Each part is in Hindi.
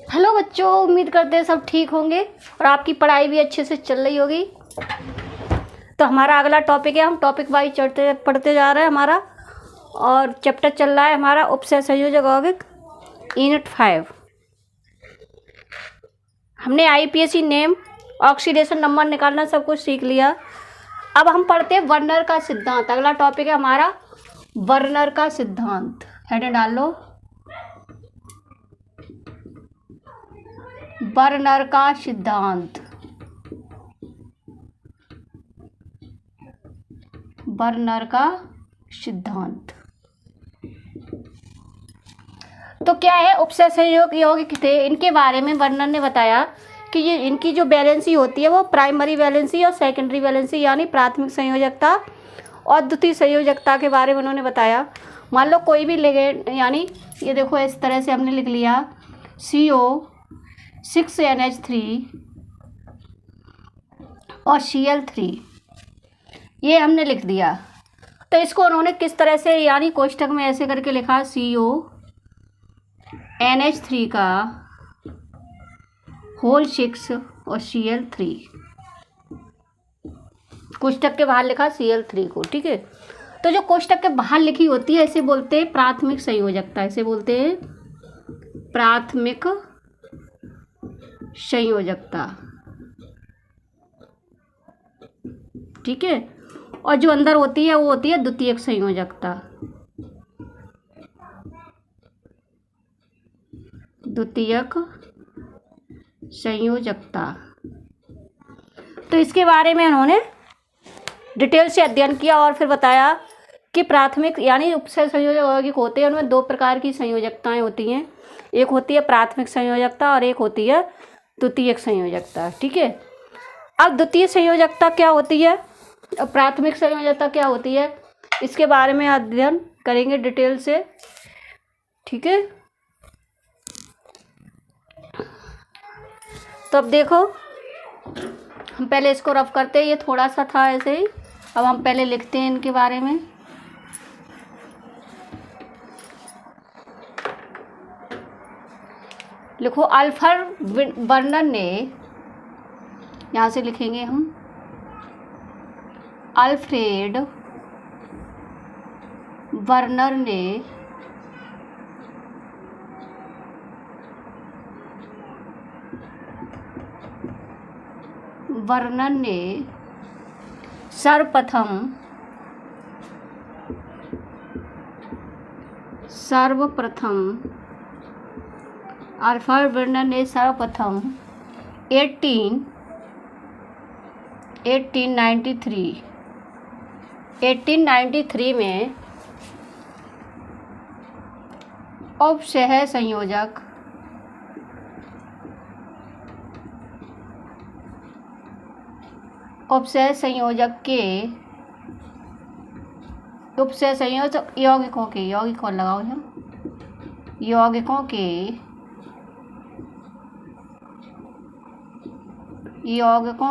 हेलो बच्चों, उम्मीद करते हैं सब ठीक होंगे और आपकी पढ़ाई भी अच्छे से चल रही होगी। तो हमारा अगला टॉपिक है, हम टॉपिक वाइज चढ़ते पढ़ते जा रहे हैं हमारा, और चैप्टर चल रहा है हमारा उपसय संयोजक यौगिक यूनिट 5। हमने आईपीएसी नेम, ऑक्सीडेशन नंबर निकालना सब कुछ सीख लिया। अब हम पढ़ते हैं वर्नर का सिद्धांत। अगला टॉपिक है हमारा वर्नर का सिद्धांत। हेडिंग डाल लो, वर्नर का सिद्धांत। वर्नर का सिद्धांत तो क्या है? उपसय संयोजक यौगिक थे, इनके बारे में वर्नर ने बताया कि ये इनकी जो वैलेंसी होती है वो प्राइमरी वैलेंसी और सेकेंडरी वैलेंसी यानी प्राथमिक संयोजकता और द्वितीय संयोजकता के बारे में उन्होंने बताया। मान लो कोई भी लिगेंड, यानी ये देखो इस तरह से हमने लिख लिया CO6NH3 और Cl3, ये हमने लिख दिया। तो इसको उन्होंने किस तरह से, यानी कोष्ठक में ऐसे करके लिखा CONH3 का होल 6 और Cl3, कोष्ठक के बाहर लिखा Cl3 को। ठीक है, तो जो कोष्ठक के बाहर लिखी होती है इसे बोलते हैं प्राथमिक संयोजकता। इसे बोलते हैं प्राथमिक संयोजकता। ठीक है, और जो अंदर होती है वो होती है द्वितीयक संयोजकता। द्वितीयक संयोजकता, तो इसके बारे में उन्होंने डिटेल से अध्ययन किया और फिर बताया कि प्राथमिक यानी उपसय संयोजक यौगिक होते हैं, उनमें दो प्रकार की संयोजकताएं होती हैं। एक होती है प्राथमिक संयोजकता और एक होती है द्वितीयक संयोजकता। ठीक है, अब द्वितीय संयोजकता क्या होती है और प्राथमिक संयोजकता क्या होती है, इसके बारे में अध्ययन करेंगे डिटेल से। ठीक है, तो अब देखो, हम पहले इसको रफ करते हैं। ये थोड़ा सा था ऐसे ही, अब हम पहले लिखते हैं इनके बारे में। लिखो, अल्फ्रेड वर्नर ने, यहाँ से लिखेंगे हम, अल्फ्रेड वर्नर ने सर्वप्रथम अल्फ्रेड वर्नर ने सर्वप्रथम 1893 में उपसय संयोजक यौगिकों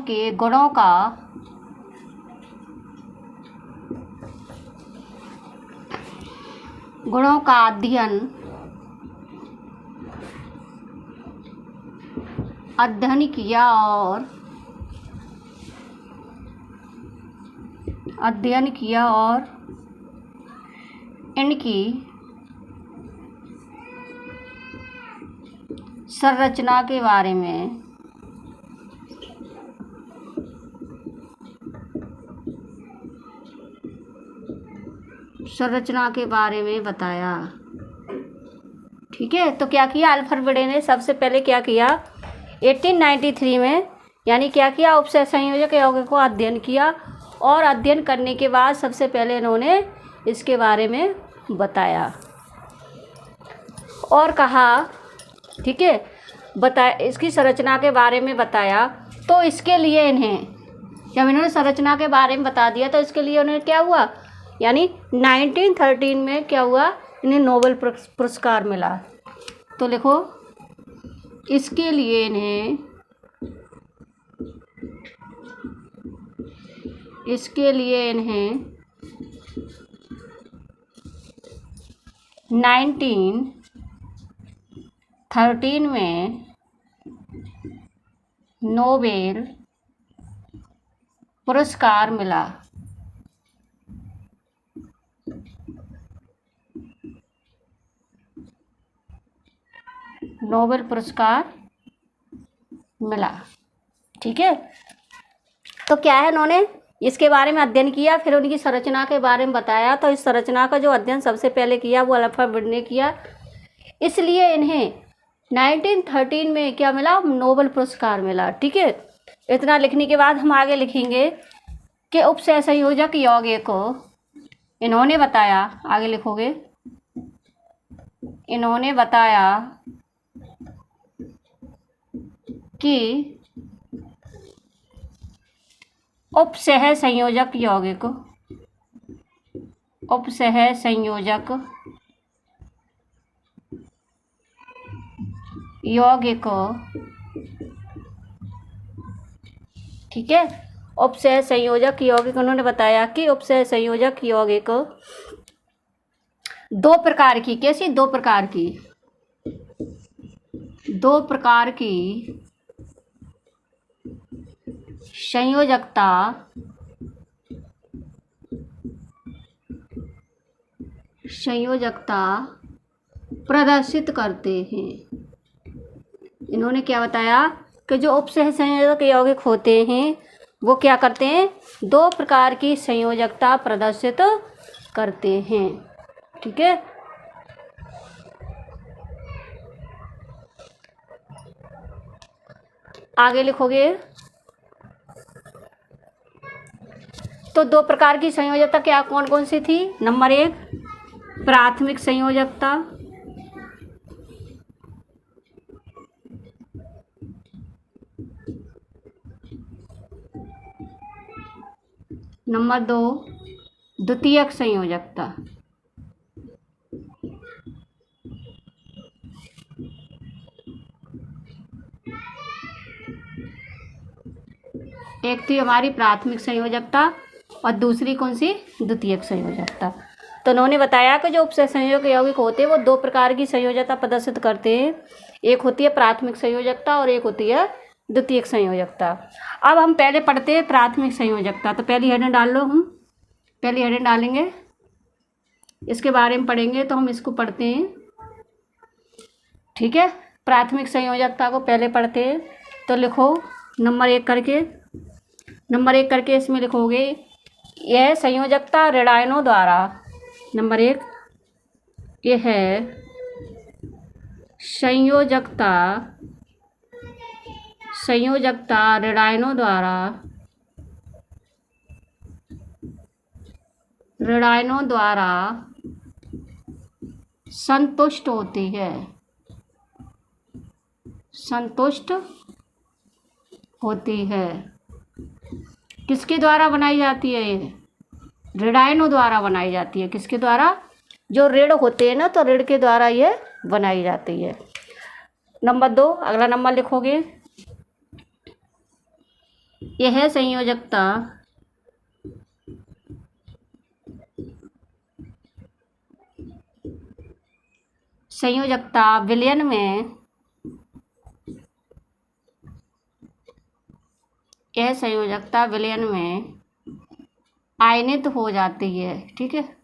के गुणों का अध्ययन किया और इनकी संरचना के बारे में बताया। ठीक है, तो क्या किया अल्फ्रेड वर्नर ने? सबसे पहले क्या किया, 1893 में, यानी क्या किया, उपसय संयोजक यौगिक को अध्ययन किया और अध्ययन करने के बाद सबसे पहले इन्होंने इसके बारे में बताया और कहा। ठीक है, बताया, इसकी संरचना के बारे में बताया। तो इसके लिए इन्हें, जब इन्होंने संरचना के बारे में बता दिया तो इसके लिए उन्हें क्या हुआ, यानी 1913 में क्या हुआ, इन्हें नोबेल पुरस्कार मिला। तो लिखो, इसके लिए इन्हें 1913 13 में नोबेल पुरस्कार मिला। नोबेल पुरस्कार मिला। ठीक है, तो क्या है, उन्होंने इसके बारे में अध्ययन किया, फिर उनकी संरचना के बारे में बताया। तो इस संरचना का जो अध्ययन सबसे पहले किया वो अल्फ्रेड ने किया, इसलिए इन्हें 1913 में क्या मिला, नोबेल पुरस्कार मिला। ठीक है, इतना लिखने के बाद हम आगे लिखेंगे कि उपसह संयोजक यौगिक को इन्होंने बताया, आगे लिखोगे, इन्होंने बताया कि उपसह संयोजक यौगिक, उपसह संयोजक यौगिक, ठीक है, उपसह संयोजक यौगिक, उन्होंने बताया कि उपसह संयोजक यौगिक दो प्रकार की, कैसी, दो प्रकार की, दो प्रकार की संयोजकता प्रदर्शित करते हैं। इन्होंने क्या बताया कि जो उपसह संयोजक यौगिक होते हैं वो क्या करते हैं, दो प्रकार की संयोजकता प्रदर्शित करते हैं। ठीक है, आगे लिखोगे, तो दो प्रकार की संयोजकता क्या कौन कौन सी थी। नंबर 1 प्राथमिक संयोजकता, नंबर 2 द्वितीयक संयोजकता, एक थी हमारी प्राथमिक संयोजकता और दूसरी कौन सी, द्वितीयक संयोजकता। तो उन्होंने बताया कि जो उपसह संयोजक यौगिक होते हैं वो दो प्रकार की संयोजकता प्रदर्शित करते हैं, एक होती है प्राथमिक संयोजकता और एक होती है द्वितीयक संयोजकता। अब हम पहले पढ़ते हैं प्राथमिक संयोजकता, तो पहली हेडिंग डाल लो, हम पहली हेडिंग डालेंगे, इसके बारे में पढ़ेंगे, तो हम इसको पढ़ते हैं। ठीक है, प्राथमिक संयोजकता को पहले पढ़ते हैं, तो लिखो नंबर 1 करके, नंबर 1 करके इसमें लिखोगे, यह संयोजकता ऋणायनों द्वारा, नंबर 1 यह है संयोजकता ऋणायनों द्वारा संतुष्ट होती है, संतुष्ट होती है। किसके द्वारा बनाई जाती है, ये ऋणायनों द्वारा बनाई जाती है। किसके द्वारा, जो ऋण होते हैं ना, तो ऋण के द्वारा ये बनाई जाती है। नंबर 2, अगला नंबर लिखोगे, यह संयोजकता विलयन में, यह संयोजकता विलयन में आयनित हो जाती है। ठीक है,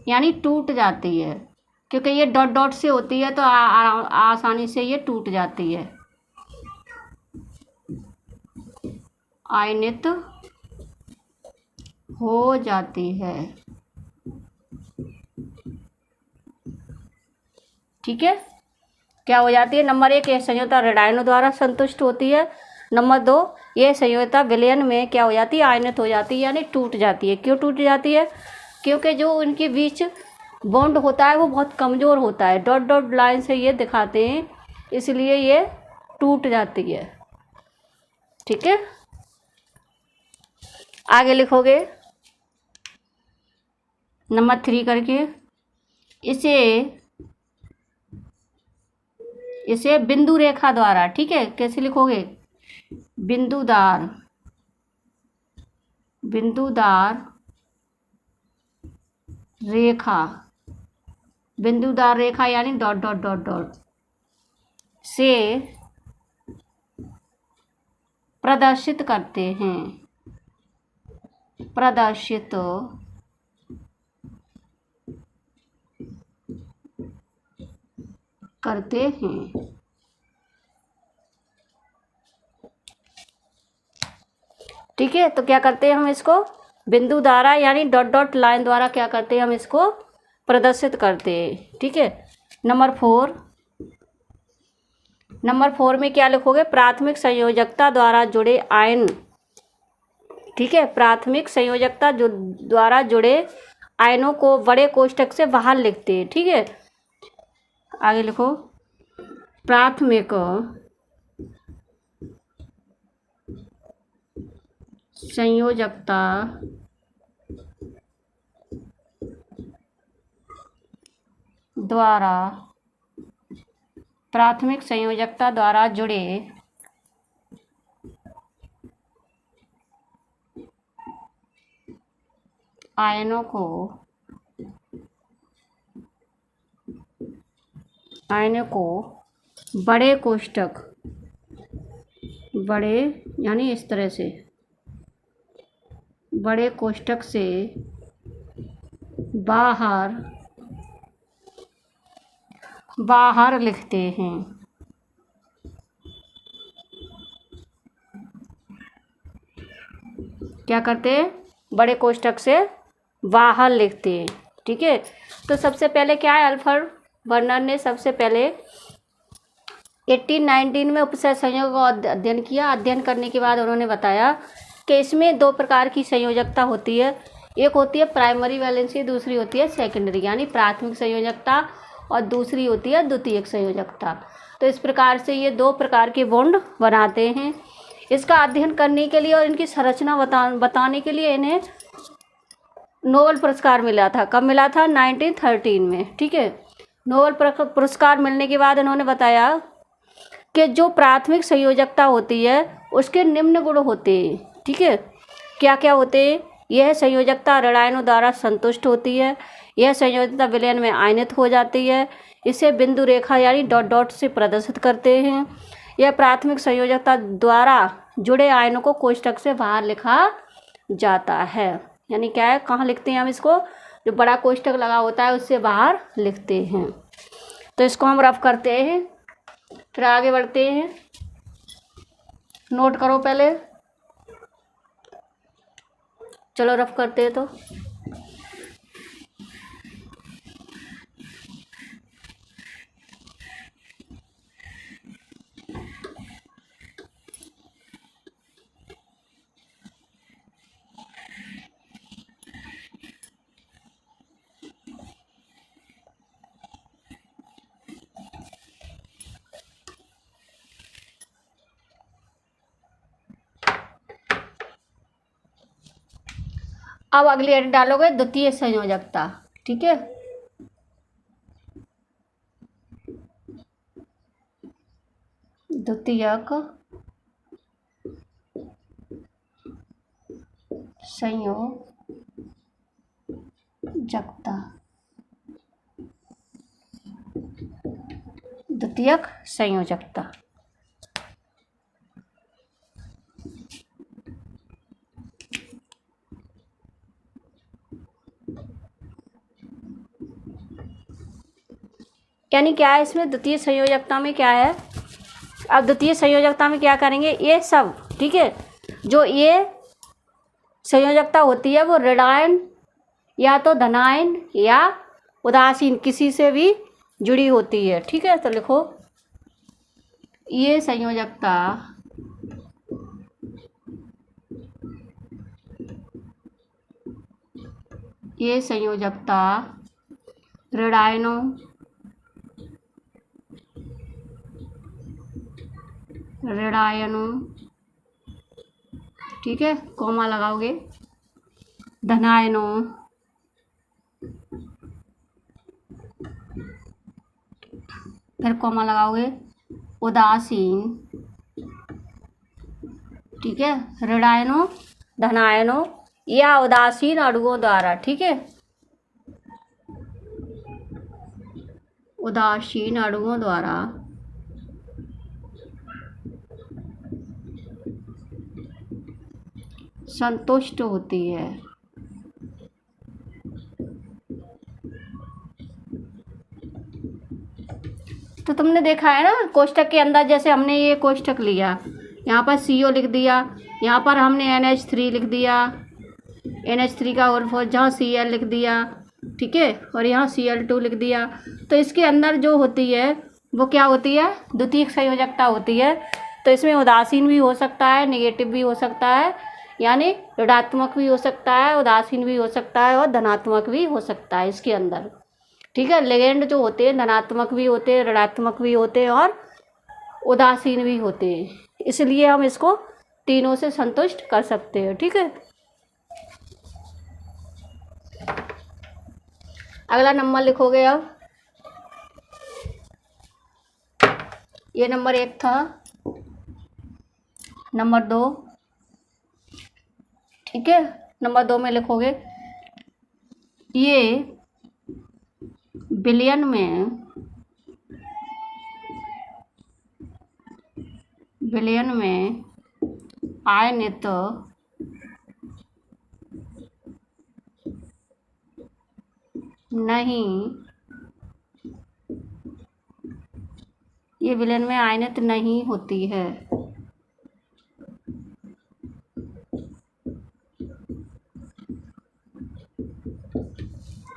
यानी टूट जाती है, क्योंकि ये डॉट डॉट से होती है तो आसानी से ये टूट जाती है, आयनित हो जाती है। ठीक है, क्या हो जाती है, नंबर 1 यह संयोजकता ऋणायनों द्वारा संतुष्ट होती है, नंबर 2 यह संयोजकता विलयन में क्या हो जाती है, आयनित हो जाती है, यानी टूट जाती है। क्यों टूट जाती है, क्योंकि जो उनके बीच बॉन्ड होता है वो बहुत कमज़ोर होता है, डॉट डॉट लाइन से ये दिखाते हैं, इसलिए ये टूट जाती है। ठीक है, आगे लिखोगे नंबर 3 करके, इसे बिंदु रेखा द्वारा, ठीक है, कैसे लिखोगे, बिंदुदार रेखा बिंदुदार रेखा यानी डॉट डॉट डॉट डॉट से प्रदर्शित करते हैं, प्रदर्शित करते हैं। ठीक है, तो क्या करते हैं हम इसको बिंदु द्वारा यानी डॉट डॉट लाइन द्वारा क्या करते हैं हम इसको प्रदर्शित करते हैं। ठीक है, नंबर फोर में क्या लिखोगे, प्राथमिक संयोजकता द्वारा जुड़े आयन। ठीक है, प्राथमिक संयोजकता जो द्वारा जुड़े आयनों को बड़े कोष्ठक से बाहर लिखते हैं। ठीक है, आगे लिखो, प्राथमिक संयोजकता द्वारा, प्राथमिक संयोजकता द्वारा जुड़े आयनों को बड़े कोष्ठक, बड़े यानी इस तरह से बड़े कोष्ठक से बाहर लिखते हैं। क्या करते हैं, बड़े कोष्ठक से बाहर लिखते हैं। ठीक है, तो सबसे पहले क्या है, अल्फ्रेड वर्नर ने सबसे पहले 1819 में उपसय संयोग का अध्ययन किया। अध्ययन करने के बाद उन्होंने बताया कि इसमें दो प्रकार की संयोजकता होती है, एक होती है प्राइमरी वैलेंसी, दूसरी होती है सेकेंडरी यानी प्राथमिक संयोजकता, और दूसरी होती है द्वितीयक संयोजकता। तो इस प्रकार से ये दो प्रकार के बॉन्ड बनाते हैं। इसका अध्ययन करने के लिए और इनकी संरचना बताने के लिए इन्हें नोबेल पुरस्कार मिला था। कब मिला था, 1913 में। ठीक है, नोबेल पुरस्कार मिलने के बाद इन्होंने बताया कि जो प्राथमिक संयोजकता होती है उसके निम्न गुण होते हैं। ठीक है, क्या क्या होते हैं, यह संयोजकता ऋणायनों द्वारा संतुष्ट होती है, यह संयोजकता विलयन में आयनित हो जाती है, इसे बिंदु रेखा यानी डॉट डॉट से प्रदर्शित करते हैं, यह प्राथमिक संयोजकता द्वारा जुड़े आयनों को कोष्ठक से बाहर लिखा जाता है। यानी क्या है, कहाँ लिखते हैं हम इसको, जो बड़ा कोष्ठक लगा होता है उससे बाहर लिखते हैं। तो इसको हम रफ करते हैं, फिर आगे बढ़ते हैं। नोट करो पहले, चलो रफ करते हैं। तो अब अगली एड डालोगे द्वितीय संयोजकता। ठीक है, द्वितीयक संयोजकता, द्वितीयक संयोजकता। यानी क्या है, इसमें द्वितीय संयोजकता में क्या है, अब द्वितीय संयोजकता में क्या करेंगे, ये सब ठीक है, जो ये संयोजकता होती है वो ऋणायन या तो धनायन या उदासीन किसी से भी जुड़ी होती है। ठीक है, तो लिखो, ये संयोजकता ऋणायनों ठीक है, कॉमा लगाओगे, धनायनों फिर कॉमा लगाओगे, उदासीन। ठीक है, ऋणायनों, धनायनों या उदासीन अणुओं द्वारा। ठीक है, उदासीन अणुओं द्वारा संतुष्ट होती है। तो तुमने देखा है ना कोष्ठक के अंदर, जैसे हमने ये कोष्ठक लिया, यहाँ पर CO लिख दिया, यहाँ पर हमने NH3 लिख दिया, NH3 का और फोर जहाँ Cl लिख दिया, ठीक है, और यहाँ Cl2 लिख दिया। तो इसके अंदर जो होती है वो क्या होती है, द्वितीयक संयोजकता होती है। तो इसमें उदासीन भी हो सकता है, नेगेटिव भी हो सकता है, यानी ऋणात्मक भी हो सकता है, उदासीन भी हो सकता है और धनात्मक भी हो सकता है इसके अंदर, ठीक है। लिगेंड जो होते हैं धनात्मक भी होते हैं, ऋणात्मक भी होते हैं और उदासीन भी होते हैं, इसलिए हम इसको तीनों से संतुष्ट कर सकते हैं, ठीक है। अगला नंबर लिखोगे अब, ये नंबर 1 था, नंबर 2, ठीक है। नंबर 2 में लिखोगे ये बिलियन में आयनित नहीं, ये विलयन में आयनित नहीं होती है।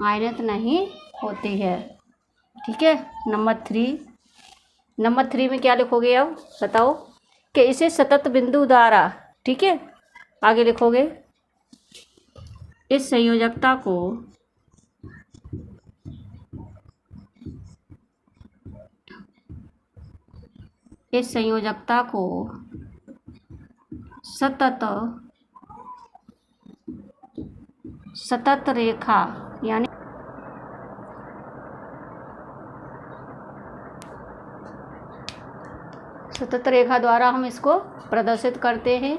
आयनित नहीं होती है, ठीक है। नंबर 3 में क्या लिखोगे अब बताओ, कि इसे सतत बिंदु द्वारा, ठीक है, आगे लिखोगे इस संयोजकता को सतत रेखा, यानी सतत रेखा द्वारा हम इसको प्रदर्शित करते हैं।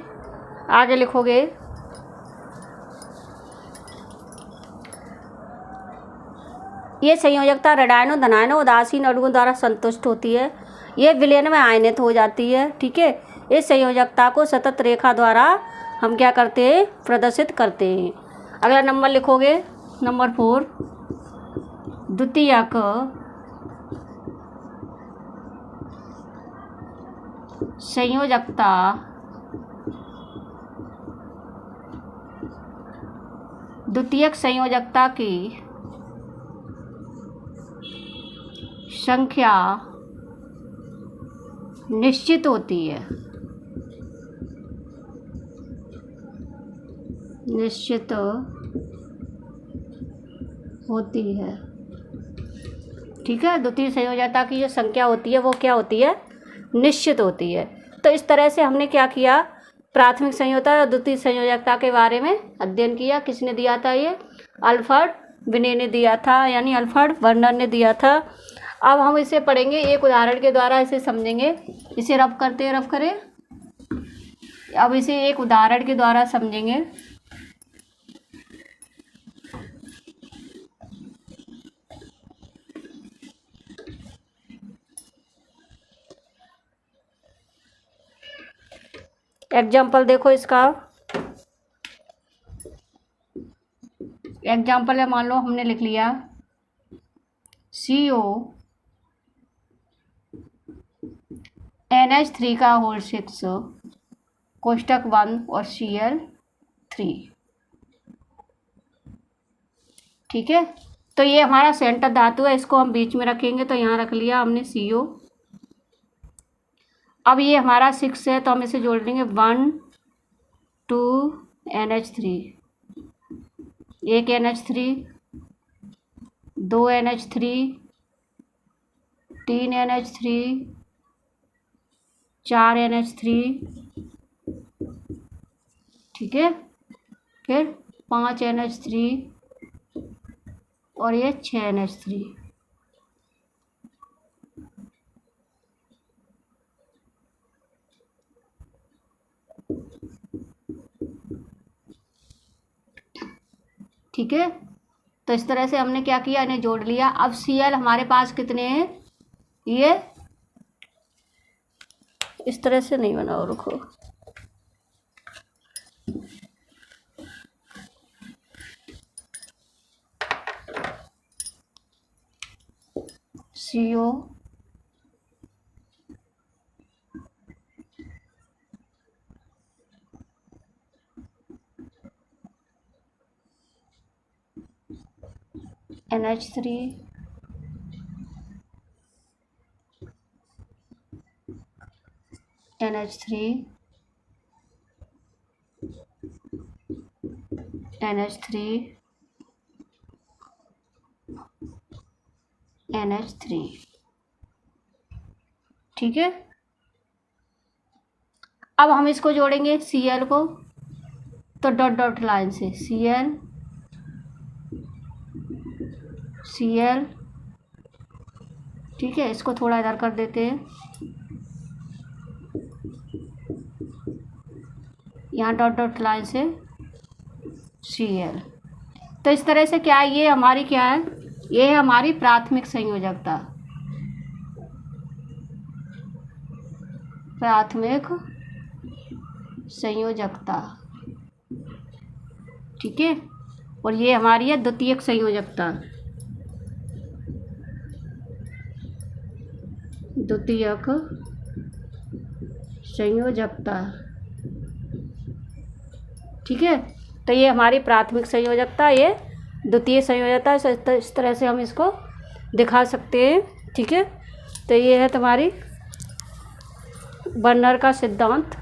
आगे लिखोगे ये संयोजकता ऋणायनों, धनायनों, उदासीन अणुओं द्वारा संतुष्ट होती है। ये विलयन में आयनित हो जाती है, ठीक है। इस संयोजकता को सतत रेखा द्वारा हम क्या करते हैं, प्रदर्शित करते हैं। अगला नंबर लिखोगे नंबर 4, द्वितीयक संयोजकता की संख्या निश्चित होती है, ठीक है। द्वितीय संयोजकता की जो संख्या होती है वो क्या होती है, निश्चित होती है। तो इस तरह से हमने क्या किया, प्राथमिक संयोजकता और द्वितीय संयोजकता के बारे में अध्ययन किया। किसने दिया था, ये अल्फ्रेड विने ने दिया था, यानी अल्फ्रेड वर्नर ने दिया था। अब हम इसे पढ़ेंगे, एक उदाहरण के द्वारा इसे समझेंगे। इसे रफ करें। अब इसे एक उदाहरण के द्वारा समझेंगे। एग्जाम्पल देखो इसका, एग्जाम्पल है, मान लो हमने लिख लिया CO NH3 का होल 6 कोष्ठक 1 और Cl3, ठीक है। तो ये हमारा सेंटर धातु है, इसको हम बीच में रखेंगे, तो यहाँ रख लिया हमने CO। अब ये हमारा 6 है तो हम इसे जोड़ लेंगे 1 2 NH3, एक NH3, 2 NH3, 3 NH3, 4 NH3, ठीक है। फिर 5 NH3 और ये 6 NH3, ठीक है। तो इस तरह से हमने क्या किया, इन्हें जोड़ लिया। अब Cl हमारे पास कितने हैं, ये इस तरह से नहीं बनाओ, रुको, CO NH3 NH3 NH3 NH3, ठीक है। अब हम इसको जोड़ेंगे Cl को, तो डॉट डॉट लाइन से Cl Cl, ठीक है। इसको थोड़ा इधर कर देते हैं, यहाँ डॉट डॉट लाइन से Cl। तो इस तरह से क्या है, ये हमारी क्या है, ये है हमारी प्राथमिक संयोजकता, प्राथमिक संयोजकता, ठीक है। और ये हमारी है द्वितीयक संयोजकता, द्वितीयक संयोजकता, ठीक है। तो ये हमारी प्राथमिक संयोजकता, ये द्वितीय संयोजकता, इस तरह से हम इसको दिखा सकते हैं, ठीक है। तो ये है तुम्हारी बर्नर का सिद्धांत।